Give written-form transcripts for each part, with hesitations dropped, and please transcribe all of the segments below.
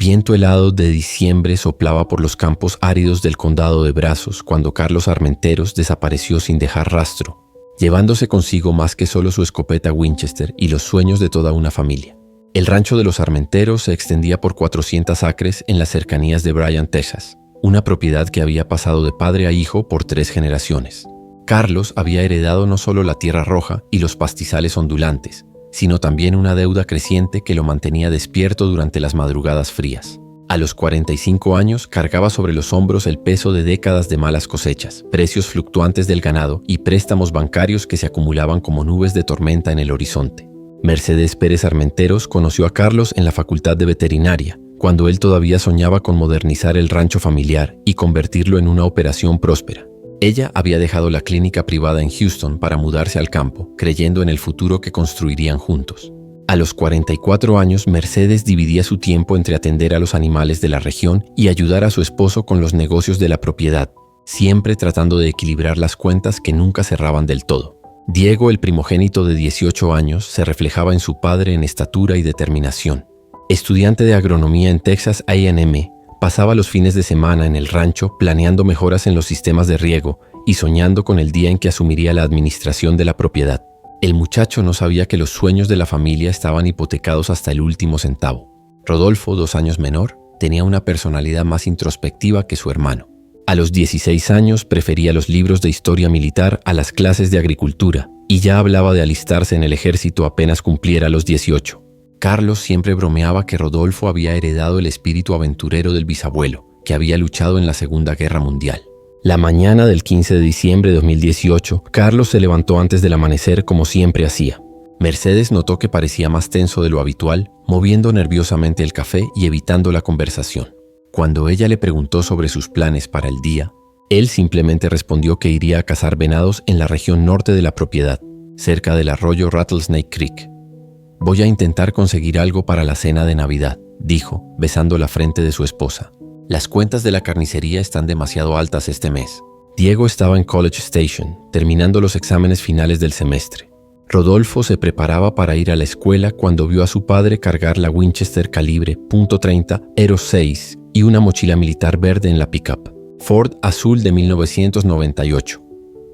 Viento helado de diciembre soplaba por los campos áridos del condado de Brazos cuando Carlos Armenteros desapareció sin dejar rastro, llevándose consigo más que solo su escopeta Winchester y los sueños de toda una familia. El rancho de los Armenteros se extendía por 400 acres en las cercanías de Bryan, Texas, una propiedad que había pasado de padre a hijo por 3 generaciones. Carlos había heredado no solo la tierra roja y los pastizales ondulantes, sino también una deuda creciente que lo mantenía despierto durante las madrugadas frías. A los 45 años cargaba sobre los hombros el peso de décadas de malas cosechas, precios fluctuantes del ganado y préstamos bancarios que se acumulaban como nubes de tormenta en el horizonte. Mercedes Pérez Armenteros conoció a Carlos en la Facultad de Veterinaria, cuando él todavía soñaba con modernizar el rancho familiar y convertirlo en una operación próspera. Ella había dejado la clínica privada en Houston para mudarse al campo, creyendo en el futuro que construirían juntos. A los 44 años, Mercedes dividía su tiempo entre atender a los animales de la región y ayudar a su esposo con los negocios de la propiedad, siempre tratando de equilibrar las cuentas que nunca cerraban del todo. Diego, el primogénito de 18 años, se reflejaba en su padre en estatura y determinación. Estudiante de agronomía en Texas A&M, pasaba los fines de semana en el rancho planeando mejoras en los sistemas de riego y soñando con el día en que asumiría la administración de la propiedad. El muchacho no sabía que los sueños de la familia estaban hipotecados hasta el último centavo. Rodolfo, 2 años menor, tenía una personalidad más introspectiva que su hermano. A los 16 años prefería los libros de historia militar a las clases de agricultura y ya hablaba de alistarse en el ejército apenas cumpliera los 18. Carlos siempre bromeaba que Rodolfo había heredado el espíritu aventurero del bisabuelo, que había luchado en la Segunda Guerra Mundial. La mañana del 15 de diciembre de 2018, Carlos se levantó antes del amanecer como siempre hacía. Mercedes notó que parecía más tenso de lo habitual, moviendo nerviosamente el café y evitando la conversación. Cuando ella le preguntó sobre sus planes para el día, él simplemente respondió que iría a cazar venados en la región norte de la propiedad, cerca del arroyo Rattlesnake Creek. «Voy a intentar conseguir algo para la cena de Navidad», dijo, besando la frente de su esposa. «Las cuentas de la carnicería están demasiado altas este mes». Diego estaba en College Station, terminando los exámenes finales del semestre. Rodolfo se preparaba para ir a la escuela cuando vio a su padre cargar la Winchester calibre .30 Aero 6 y una mochila militar verde en la pickup, Ford azul de 1998.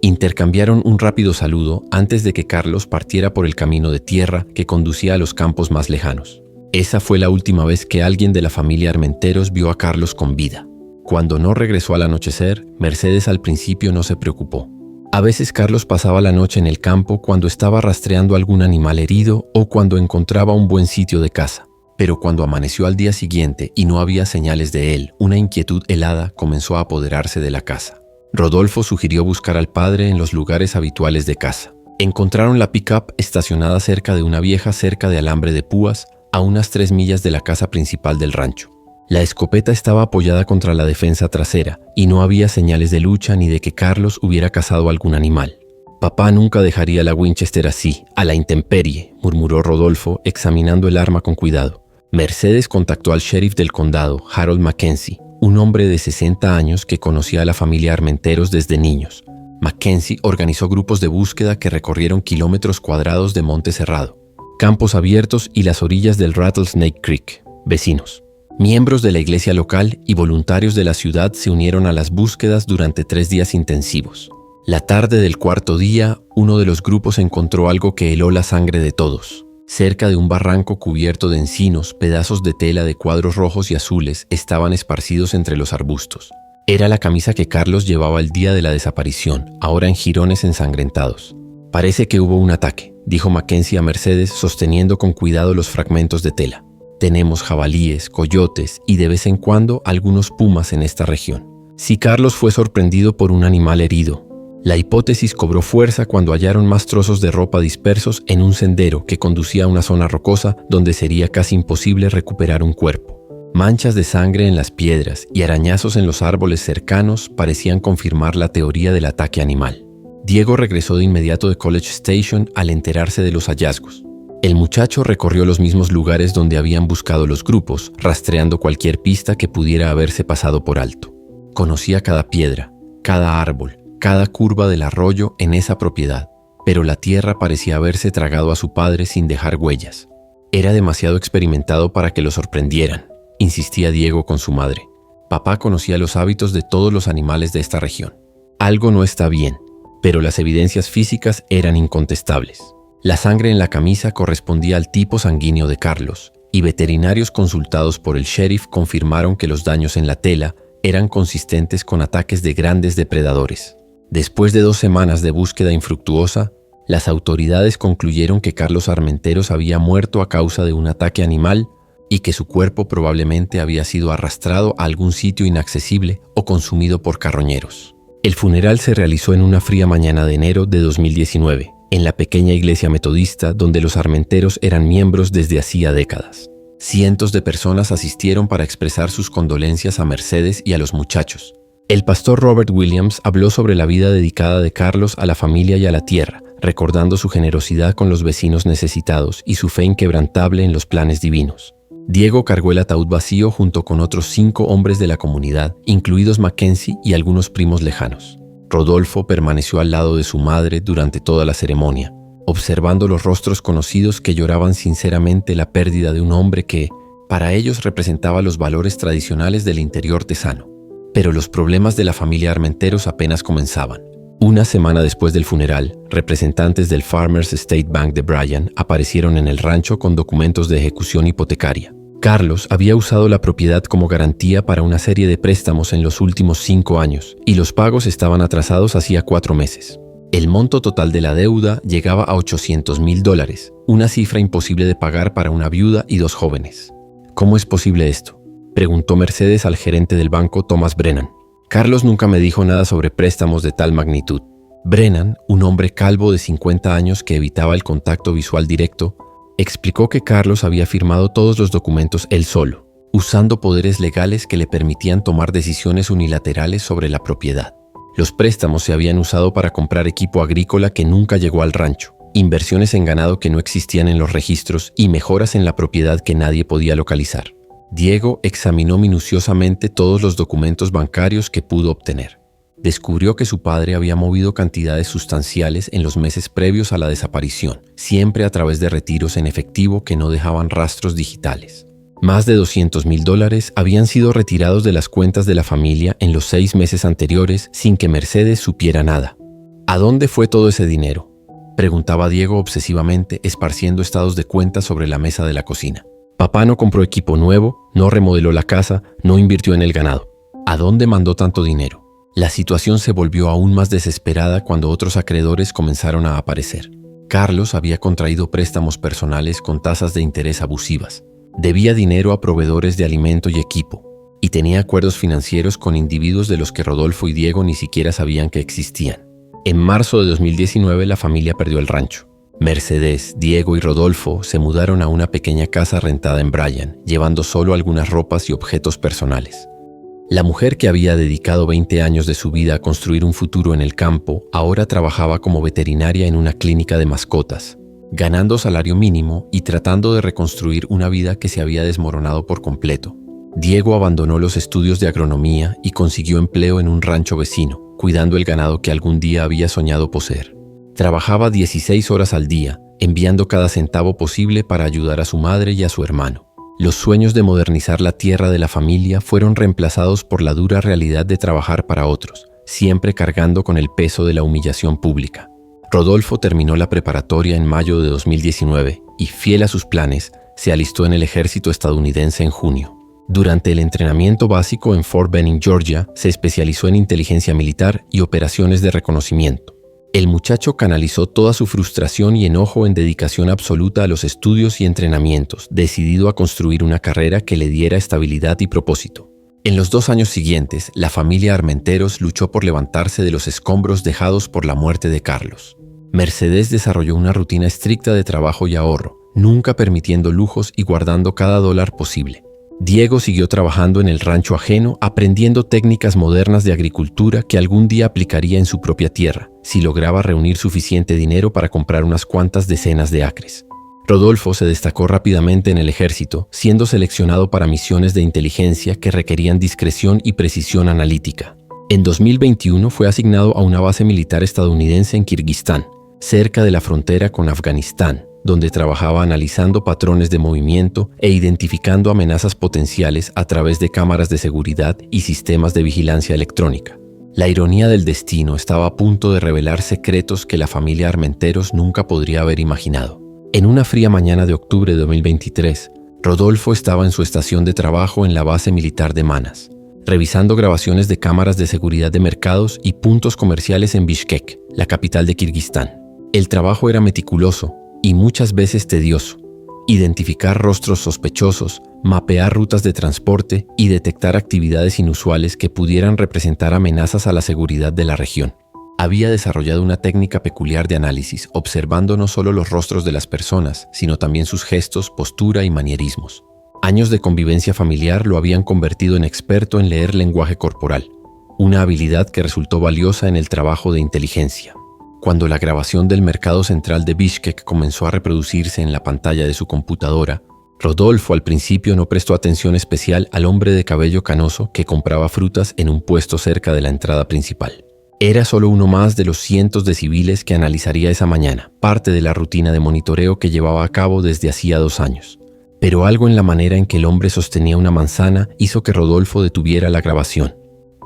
Intercambiaron un rápido saludo antes de que Carlos partiera por el camino de tierra que conducía a los campos más lejanos. Esa fue la última vez que alguien de la familia Armenteros vio a Carlos con vida. Cuando no regresó al anochecer, Mercedes al principio no se preocupó. A veces Carlos pasaba la noche en el campo cuando estaba rastreando algún animal herido o cuando encontraba un buen sitio de caza. Pero cuando amaneció al día siguiente y no había señales de él, una inquietud helada comenzó a apoderarse de la casa. Rodolfo sugirió buscar al padre en los lugares habituales de caza. Encontraron la pickup estacionada cerca de una vieja cerca de alambre de púas a unas 3 millas de la casa principal del rancho. La escopeta estaba apoyada contra la defensa trasera y no había señales de lucha ni de que Carlos hubiera cazado algún animal. «Papá nunca dejaría la Winchester así, a la intemperie», murmuró Rodolfo, examinando el arma con cuidado. Mercedes contactó al sheriff del condado, Harold Mackenzie, un hombre de 60 años que conocía a la familia Armenteros desde niños. Mackenzie organizó grupos de búsqueda que recorrieron kilómetros cuadrados de monte cerrado, campos abiertos y las orillas del Rattlesnake Creek. Vecinos, miembros de la iglesia local y voluntarios de la ciudad se unieron a las búsquedas durante 3 días intensivos. La tarde del 4º día, uno de los grupos encontró algo que heló la sangre de todos. Cerca de un barranco cubierto de encinos, pedazos de tela de cuadros rojos y azules estaban esparcidos entre los arbustos. Era la camisa que Carlos llevaba el día de la desaparición, ahora en jirones ensangrentados. «Parece que hubo un ataque», dijo Mackenzie a Mercedes, sosteniendo con cuidado los fragmentos de tela. «Tenemos jabalíes, coyotes y de vez en cuando algunos pumas en esta región. Si Carlos fue sorprendido por un animal herido». La hipótesis cobró fuerza cuando hallaron más trozos de ropa dispersos en un sendero que conducía a una zona rocosa donde sería casi imposible recuperar un cuerpo. Manchas de sangre en las piedras y arañazos en los árboles cercanos parecían confirmar la teoría del ataque animal. Diego regresó de inmediato de College Station al enterarse de los hallazgos. El muchacho recorrió los mismos lugares donde habían buscado los grupos, rastreando cualquier pista que pudiera haberse pasado por alto. Conocía cada piedra, cada árbol, cada curva del arroyo en esa propiedad, pero la tierra parecía haberse tragado a su padre sin dejar huellas. Era demasiado experimentado para que lo sorprendieran. insistía Diego con su madre. Papá conocía los hábitos de todos los animales de esta región. Algo no está bien, pero las evidencias físicas eran incontestables. La sangre en la camisa correspondía al tipo sanguíneo de Carlos, y veterinarios consultados por el sheriff confirmaron que los daños en la tela eran consistentes con ataques de grandes depredadores. Después de 2 semanas de búsqueda infructuosa, las autoridades concluyeron que Carlos Armenteros había muerto a causa de un ataque animal y que su cuerpo probablemente había sido arrastrado a algún sitio inaccesible o consumido por carroñeros. El funeral se realizó en una fría mañana de enero de 2019, en la pequeña iglesia metodista donde los Armenteros eran miembros desde hacía décadas. Cientos de personas asistieron para expresar sus condolencias a Mercedes y a los muchachos. El pastor Robert Williams habló sobre la vida dedicada de Carlos a la familia y a la tierra, recordando su generosidad con los vecinos necesitados y su fe inquebrantable en los planes divinos. Diego cargó el ataúd vacío junto con otros 5 hombres de la comunidad, incluidos Mackenzie y algunos primos lejanos. Rodolfo permaneció al lado de su madre durante toda la ceremonia, observando los rostros conocidos que lloraban sinceramente la pérdida de un hombre que, para ellos, representaba los valores tradicionales del interior tesano. Pero los problemas de la familia Armenteros apenas comenzaban. Una semana después del funeral, representantes del Farmers State Bank de Bryan aparecieron en el rancho con documentos de ejecución hipotecaria. Carlos había usado la propiedad como garantía para una serie de préstamos en los últimos 5 años, y los pagos estaban atrasados hacía 4 meses. El monto total de la deuda llegaba a $800,000, una cifra imposible de pagar para una viuda y 2 jóvenes. ¿Cómo es posible esto?, preguntó Mercedes al gerente del banco, Thomas Brennan. Carlos nunca me dijo nada sobre préstamos de tal magnitud. Brennan, un hombre calvo de 50 años que evitaba el contacto visual directo, explicó que Carlos había firmado todos los documentos él solo, usando poderes legales que le permitían tomar decisiones unilaterales sobre la propiedad. Los préstamos se habían usado para comprar equipo agrícola que nunca llegó al rancho, inversiones en ganado que no existían en los registros y mejoras en la propiedad que nadie podía localizar. Diego examinó minuciosamente todos los documentos bancarios que pudo obtener. Descubrió que su padre había movido cantidades sustanciales en los meses previos a la desaparición, siempre a través de retiros en efectivo que no dejaban rastros digitales. Más de $200,000 habían sido retirados de las cuentas de la familia en los 6 meses anteriores sin que Mercedes supiera nada. ¿A dónde fue todo ese dinero?, preguntaba Diego obsesivamente, esparciendo estados de cuenta sobre la mesa de la cocina. Papá no compró equipo nuevo, no remodeló la casa, no invirtió en el ganado. ¿A dónde mandó tanto dinero? La situación se volvió aún más desesperada cuando otros acreedores comenzaron a aparecer. Carlos había contraído préstamos personales con tasas de interés abusivas. Debía dinero a proveedores de alimento y equipo, y tenía acuerdos financieros con individuos de los que Rodolfo y Diego ni siquiera sabían que existían. En marzo de 2019 la familia perdió el rancho. Mercedes, Diego y Rodolfo se mudaron a una pequeña casa rentada en Bryan, llevando solo algunas ropas y objetos personales. La mujer que había dedicado 20 años de su vida a construir un futuro en el campo, ahora trabajaba como veterinaria en una clínica de mascotas, ganando salario mínimo y tratando de reconstruir una vida que se había desmoronado por completo. Diego abandonó los estudios de agronomía y consiguió empleo en un rancho vecino, cuidando el ganado que algún día había soñado poseer. Trabajaba 16 horas al día, enviando cada centavo posible para ayudar a su madre y a su hermano. Los sueños de modernizar la tierra de la familia fueron reemplazados por la dura realidad de trabajar para otros, siempre cargando con el peso de la humillación pública. Rodolfo terminó la preparatoria en mayo de 2019 y, fiel a sus planes, se alistó en el ejército estadounidense en junio. Durante el entrenamiento básico en Fort Benning, Georgia, se especializó en inteligencia militar y operaciones de reconocimiento. El muchacho canalizó toda su frustración y enojo en dedicación absoluta a los estudios y entrenamientos, decidido a construir una carrera que le diera estabilidad y propósito. En los 2 años siguientes, la familia Armenteros luchó por levantarse de los escombros dejados por la muerte de Carlos. Mercedes desarrolló una rutina estricta de trabajo y ahorro, nunca permitiendo lujos y guardando cada dólar posible. Diego siguió trabajando en el rancho ajeno, aprendiendo técnicas modernas de agricultura que algún día aplicaría en su propia tierra, si lograba reunir suficiente dinero para comprar unas cuantas decenas de acres. Rodolfo se destacó rápidamente en el ejército, siendo seleccionado para misiones de inteligencia que requerían discreción y precisión analítica. En 2021 fue asignado a una base militar estadounidense en Kirguistán, cerca de la frontera con Afganistán, donde trabajaba analizando patrones de movimiento e identificando amenazas potenciales a través de cámaras de seguridad y sistemas de vigilancia electrónica. La ironía del destino estaba a punto de revelar secretos que la familia Armenteros nunca podría haber imaginado. En una fría mañana de octubre de 2023, Rodolfo estaba en su estación de trabajo en la base militar de Manas, revisando grabaciones de cámaras de seguridad de mercados y puntos comerciales en Bishkek, la capital de Kirguistán. El trabajo era meticuloso y muchas veces tedioso. Identificar rostros sospechosos, mapear rutas de transporte y detectar actividades inusuales que pudieran representar amenazas a la seguridad de la región. Había desarrollado una técnica peculiar de análisis, observando no solo los rostros de las personas, sino también sus gestos, postura y manierismos. Años de convivencia familiar lo habían convertido en experto en leer lenguaje corporal, una habilidad que resultó valiosa en el trabajo de inteligencia. Cuando la grabación del mercado central de Bishkek comenzó a reproducirse en la pantalla de su computadora, Rodolfo al principio no prestó atención especial al hombre de cabello canoso que compraba frutas en un puesto cerca de la entrada principal. Era solo uno más de los cientos de civiles que analizaría esa mañana, parte de la rutina de monitoreo que llevaba a cabo desde hacía 2 años. Pero algo en la manera en que el hombre sostenía una manzana hizo que Rodolfo detuviera la grabación.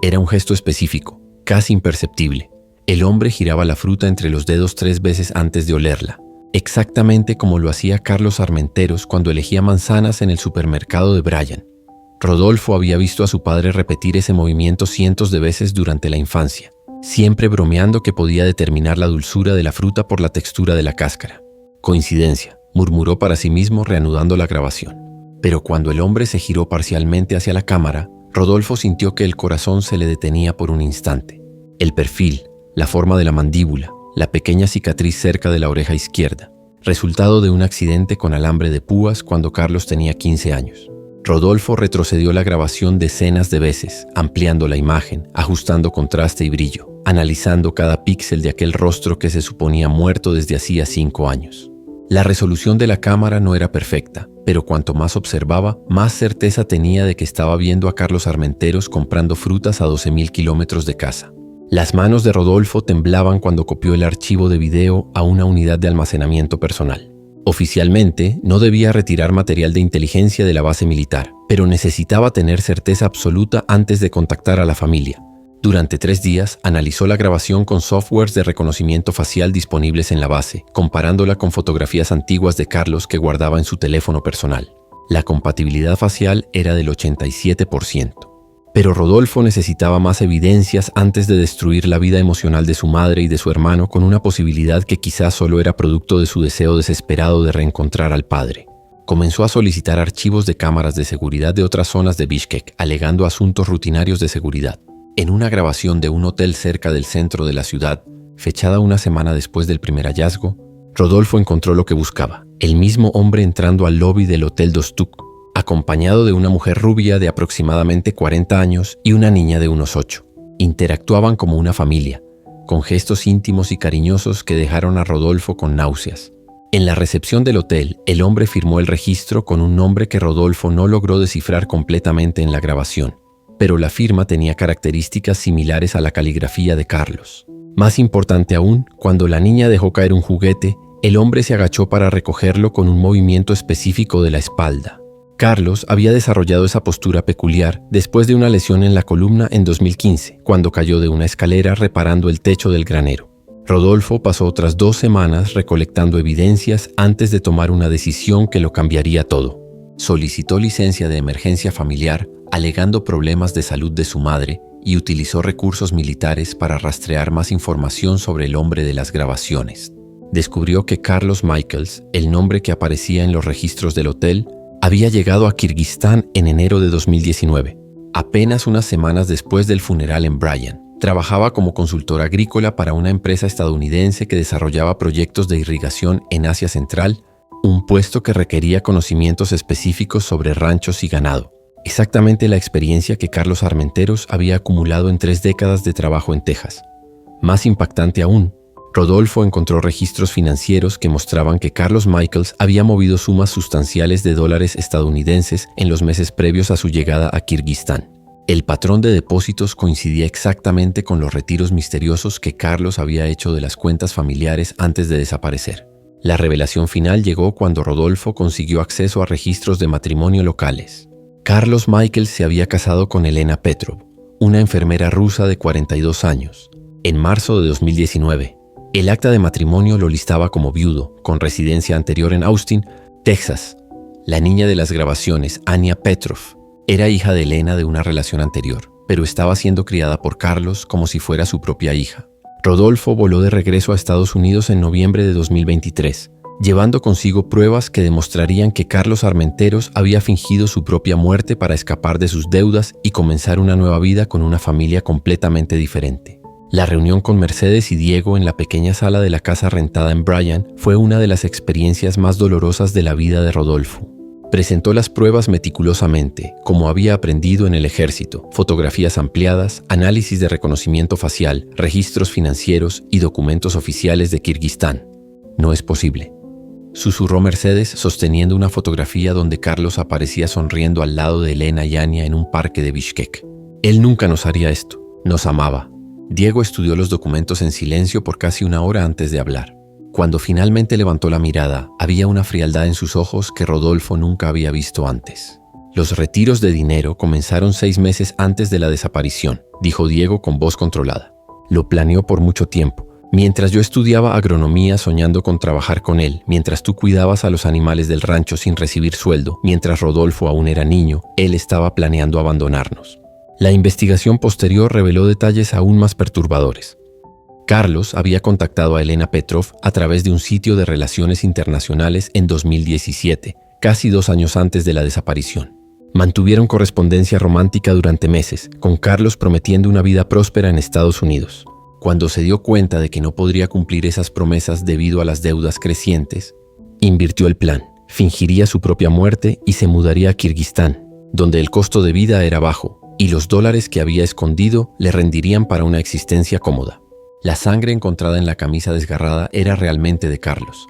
Era un gesto específico, casi imperceptible. El hombre giraba la fruta entre los dedos 3 veces antes de olerla, exactamente como lo hacía Carlos Armenteros cuando elegía manzanas en el supermercado de Brian. Rodolfo había visto a su padre repetir ese movimiento cientos de veces durante la infancia, siempre bromeando que podía determinar la dulzura de la fruta por la textura de la cáscara. Coincidencia, murmuró para sí mismo reanudando la grabación. Pero cuando el hombre se giró parcialmente hacia la cámara, Rodolfo sintió que el corazón se le detenía por un instante. El perfil, la forma de la mandíbula, la pequeña cicatriz cerca de la oreja izquierda, resultado de un accidente con alambre de púas cuando Carlos tenía 15 años. Rodolfo retrocedió la grabación decenas de veces, ampliando la imagen, ajustando contraste y brillo, analizando cada píxel de aquel rostro que se suponía muerto desde hacía 5 años. La resolución de la cámara no era perfecta, pero cuanto más observaba, más certeza tenía de que estaba viendo a Carlos Armenteros comprando frutas a 12.000 kilómetros de casa. Las manos de Rodolfo temblaban cuando copió el archivo de video a una unidad de almacenamiento personal. Oficialmente, no debía retirar material de inteligencia de la base militar, pero necesitaba tener certeza absoluta antes de contactar a la familia. Durante 3 días, analizó la grabación con softwares de reconocimiento facial disponibles en la base, comparándola con fotografías antiguas de Carlos que guardaba en su teléfono personal. La compatibilidad facial era del 87%. Pero Rodolfo necesitaba más evidencias antes de destruir la vida emocional de su madre y de su hermano con una posibilidad que quizás solo era producto de su deseo desesperado de reencontrar al padre. Comenzó a solicitar archivos de cámaras de seguridad de otras zonas de Bishkek, alegando asuntos rutinarios de seguridad. En una grabación de un hotel cerca del centro de la ciudad, fechada una semana después del primer hallazgo, Rodolfo encontró lo que buscaba: el mismo hombre entrando al lobby del Hotel Dostuk, acompañado de una mujer rubia de aproximadamente 40 años y una niña de unos 8. Interactuaban como una familia, con gestos íntimos y cariñosos que dejaron a Rodolfo con náuseas. En la recepción del hotel, el hombre firmó el registro con un nombre que Rodolfo no logró descifrar completamente en la grabación, pero la firma tenía características similares a la caligrafía de Carlos. Más importante aún, cuando la niña dejó caer un juguete, el hombre se agachó para recogerlo con un movimiento específico de la espalda. Carlos había desarrollado esa postura peculiar después de una lesión en la columna en 2015, cuando cayó de una escalera reparando el techo del granero. Rodolfo pasó otras 2 semanas recolectando evidencias antes de tomar una decisión que lo cambiaría todo. Solicitó licencia de emergencia familiar, alegando problemas de salud de su madre, y utilizó recursos militares para rastrear más información sobre el hombre de las grabaciones. Descubrió que Carlos Michaels, el nombre que aparecía en los registros del hotel, había llegado a Kirguistán en enero de 2019, apenas unas semanas después del funeral en Brian. Trabajaba como consultor agrícola para una empresa estadounidense que desarrollaba proyectos de irrigación en Asia Central, un puesto que requería conocimientos específicos sobre ranchos y ganado. Exactamente la experiencia que Carlos Armenteros había acumulado en 3 décadas de trabajo en Texas. Más impactante aún, Rodolfo encontró registros financieros que mostraban que Carlos Michaels había movido sumas sustanciales de dólares estadounidenses en los meses previos a su llegada a Kirguistán. El patrón de depósitos coincidía exactamente con los retiros misteriosos que Carlos había hecho de las cuentas familiares antes de desaparecer. La revelación final llegó cuando Rodolfo consiguió acceso a registros de matrimonio locales. Carlos Michael se había casado con Elena Petrov, una enfermera rusa de 42 años, en marzo de 2019. El acta de matrimonio lo listaba como viudo, con residencia anterior en Austin, Texas. La niña de las grabaciones, Anya Petrov, era hija de Elena de una relación anterior, pero estaba siendo criada por Carlos como si fuera su propia hija. Rodolfo voló de regreso a Estados Unidos en noviembre de 2023, llevando consigo pruebas que demostrarían que Carlos Armenteros había fingido su propia muerte para escapar de sus deudas y comenzar una nueva vida con una familia completamente diferente. La reunión con Mercedes y Diego en la pequeña sala de la casa rentada en Bryan fue una de las experiencias más dolorosas de la vida de Rodolfo. Presentó las pruebas meticulosamente, como había aprendido en el ejército: fotografías ampliadas, análisis de reconocimiento facial, registros financieros y documentos oficiales de Kirguistán. No es posible, susurró Mercedes sosteniendo una fotografía donde Carlos aparecía sonriendo al lado de Elena y Anya en un parque de Bishkek. Él nunca nos haría esto, nos amaba. Diego estudió los documentos en silencio por casi una hora antes de hablar. Cuando finalmente levantó la mirada, había una frialdad en sus ojos que Rodolfo nunca había visto antes. Los retiros de dinero comenzaron 6 meses antes de la desaparición, dijo Diego con voz controlada. Lo planeó por mucho tiempo. Mientras yo estudiaba agronomía soñando con trabajar con él, mientras tú cuidabas a los animales del rancho sin recibir sueldo, mientras Rodolfo aún era niño, él estaba planeando abandonarnos. La investigación posterior reveló detalles aún más perturbadores. Carlos había contactado a Elena Petrov a través de un sitio de relaciones internacionales en 2017, casi 2 años antes de la desaparición. Mantuvieron correspondencia romántica durante meses, con Carlos prometiendo una vida próspera en Estados Unidos. Cuando se dio cuenta de que no podría cumplir esas promesas debido a las deudas crecientes, invirtió el plan, fingiría su propia muerte y se mudaría a Kirguistán, donde el costo de vida era bajo y los dólares que había escondido le rendirían para una existencia cómoda. La sangre encontrada en la camisa desgarrada era realmente de Carlos.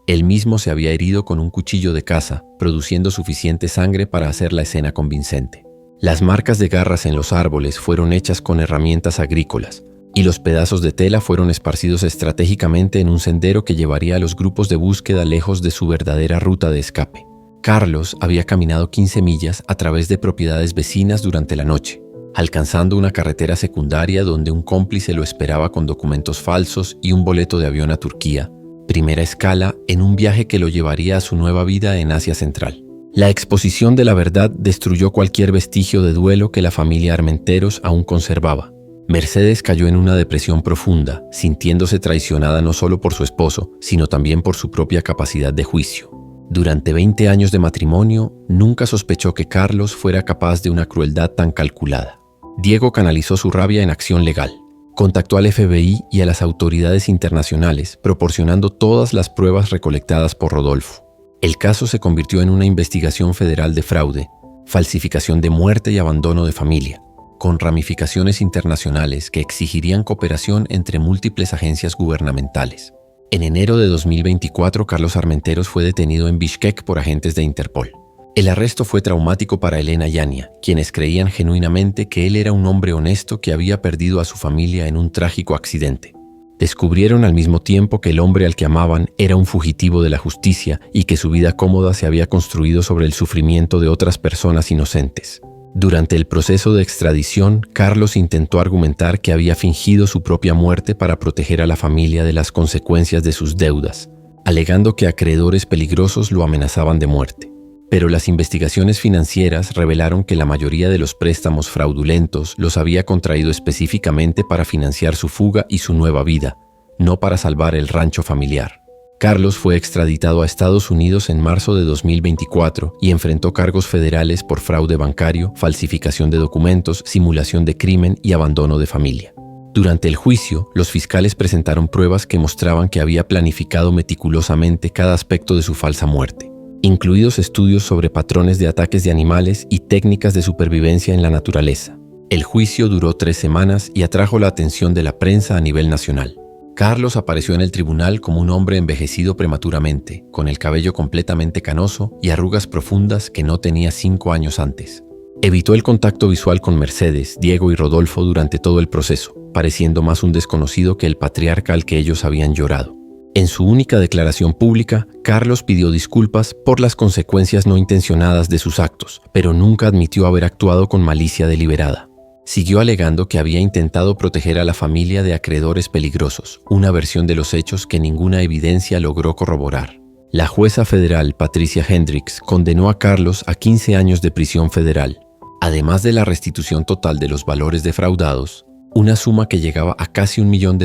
Él mismo se había herido con un cuchillo de caza, produciendo suficiente sangre para hacer la escena convincente. Las marcas de garras en los árboles fueron hechas con herramientas agrícolas, y los pedazos de tela fueron esparcidos estratégicamente en un sendero que llevaría a los grupos de búsqueda lejos de su verdadera ruta de escape. Carlos había caminado 15 millas a través de propiedades vecinas durante la noche, alcanzando una carretera secundaria donde un cómplice lo esperaba con documentos falsos y un boleto de avión a Turquía, primera escala en un viaje que lo llevaría a su nueva vida en Asia Central. La exposición de la verdad destruyó cualquier vestigio de duelo que la familia Armenteros aún conservaba. Mercedes cayó en una depresión profunda, sintiéndose traicionada no solo por su esposo, sino también por su propia capacidad de juicio. Durante 20 años de matrimonio, nunca sospechó que Carlos fuera capaz de una crueldad tan calculada. Diego canalizó su rabia en acción legal. Contactó al FBI y a las autoridades internacionales, proporcionando todas las pruebas recolectadas por Rodolfo. El caso se convirtió en una investigación federal de fraude, falsificación de muerte y abandono de familia, con ramificaciones internacionales que exigirían cooperación entre múltiples agencias gubernamentales. En enero de 2024, Carlos Armenteros fue detenido en Bishkek por agentes de Interpol. El arresto fue traumático para Elena y Anya, quienes creían genuinamente que él era un hombre honesto que había perdido a su familia en un trágico accidente. Descubrieron al mismo tiempo que el hombre al que amaban era un fugitivo de la justicia y que su vida cómoda se había construido sobre el sufrimiento de otras personas inocentes. Durante el proceso de extradición, Carlos intentó argumentar que había fingido su propia muerte para proteger a la familia de las consecuencias de sus deudas, alegando que acreedores peligrosos lo amenazaban de muerte. Pero las investigaciones financieras revelaron que la mayoría de los préstamos fraudulentos los había contraído específicamente para financiar su fuga y su nueva vida, no para salvar el rancho familiar. Carlos fue extraditado a Estados Unidos en marzo de 2024 y enfrentó cargos federales por fraude bancario, falsificación de documentos, simulación de crimen y abandono de familia. Durante el juicio, los fiscales presentaron pruebas que mostraban que había planificado meticulosamente cada aspecto de su falsa muerte, incluidos estudios sobre patrones de ataques de animales y técnicas de supervivencia en la naturaleza. El juicio duró 3 semanas y atrajo la atención de la prensa a nivel nacional. Carlos apareció en el tribunal como un hombre envejecido prematuramente, con el cabello completamente canoso y arrugas profundas que no tenía 5 años antes. Evitó el contacto visual con Mercedes, Diego y Rodolfo durante todo el proceso, pareciendo más un desconocido que el patriarca al que ellos habían llorado. En su única declaración pública, Carlos pidió disculpas por las consecuencias no intencionadas de sus actos, pero nunca admitió haber actuado con malicia deliberada. Siguió alegando que había intentado proteger a la familia de acreedores peligrosos, una versión de los hechos que ninguna evidencia logró corroborar. La jueza federal Patricia Hendricks condenó a Carlos a 15 años de prisión federal, además de la restitución total de los valores defraudados, una suma que llegaba a casi $1 millón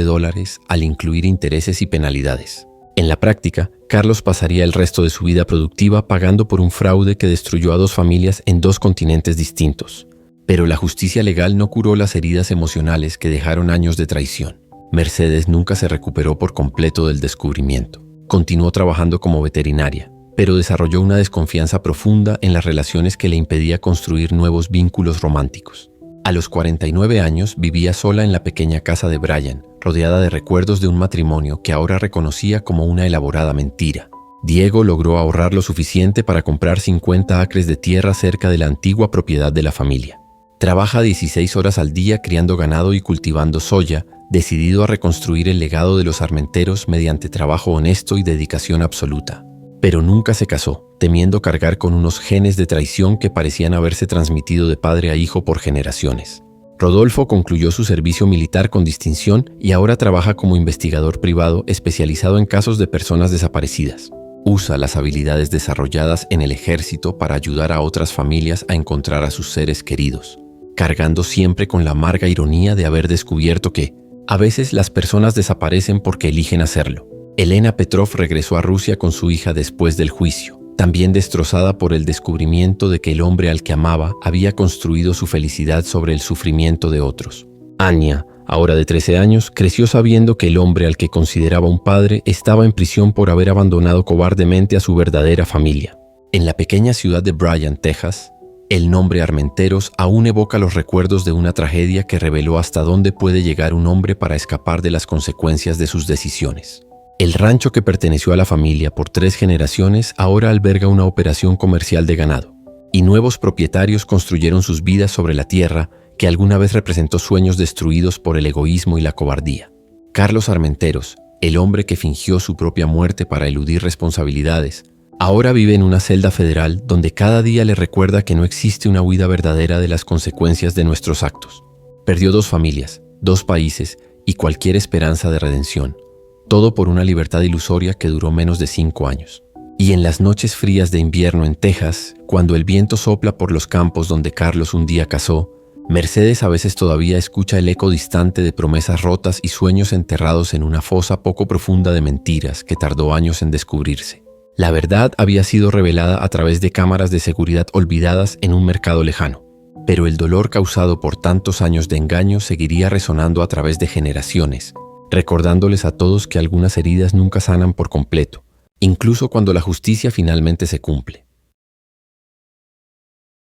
al incluir intereses y penalidades. En la práctica, Carlos pasaría el resto de su vida productiva pagando por un fraude que destruyó a 2 familias en 2 continentes distintos. Pero la justicia legal no curó las heridas emocionales que dejaron años de traición. Mercedes nunca se recuperó por completo del descubrimiento. Continuó trabajando como veterinaria, pero desarrolló una desconfianza profunda en las relaciones que le impedía construir nuevos vínculos románticos. A los 49 años vivía sola en la pequeña casa de Brian, rodeada de recuerdos de un matrimonio que ahora reconocía como una elaborada mentira. Diego logró ahorrar lo suficiente para comprar 50 acres de tierra cerca de la antigua propiedad de la familia. Trabaja 16 horas al día criando ganado y cultivando soya, decidido a reconstruir el legado de los Armenteros mediante trabajo honesto y dedicación absoluta. Pero nunca se casó, temiendo cargar con unos genes de traición que parecían haberse transmitido de padre a hijo por generaciones. Rodolfo concluyó su servicio militar con distinción y ahora trabaja como investigador privado especializado en casos de personas desaparecidas. Usa las habilidades desarrolladas en el ejército para ayudar a otras familias a encontrar a sus seres queridos, cargando siempre con la amarga ironía de haber descubierto que, a veces las personas desaparecen porque eligen hacerlo. Elena Petrov regresó a Rusia con su hija después del juicio, también destrozada por el descubrimiento de que el hombre al que amaba había construido su felicidad sobre el sufrimiento de otros. Anya, ahora de 13 años, creció sabiendo que el hombre al que consideraba un padre estaba en prisión por haber abandonado cobardemente a su verdadera familia. En la pequeña ciudad de Bryan, Texas, el nombre Armenteros aún evoca los recuerdos de una tragedia que reveló hasta dónde puede llegar un hombre para escapar de las consecuencias de sus decisiones. El rancho que perteneció a la familia por 3 generaciones ahora alberga una operación comercial de ganado, y nuevos propietarios construyeron sus vidas sobre la tierra que alguna vez representó sueños destruidos por el egoísmo y la cobardía. Carlos Armenteros, el hombre que fingió su propia muerte para eludir responsabilidades, ahora vive en una celda federal donde cada día le recuerda que no existe una huida verdadera de las consecuencias de nuestros actos. Perdió 2 familias, 2 países y cualquier esperanza de redención. Todo por una libertad ilusoria que duró menos de 5 años. Y en las noches frías de invierno en Texas, cuando el viento sopla por los campos donde Carlos un día cazó, Mercedes a veces todavía escucha el eco distante de promesas rotas y sueños enterrados en una fosa poco profunda de mentiras que tardó años en descubrirse. La verdad había sido revelada a través de cámaras de seguridad olvidadas en un mercado lejano, pero el dolor causado por tantos años de engaño seguiría resonando a través de generaciones, recordándoles a todos que algunas heridas nunca sanan por completo, incluso cuando la justicia finalmente se cumple.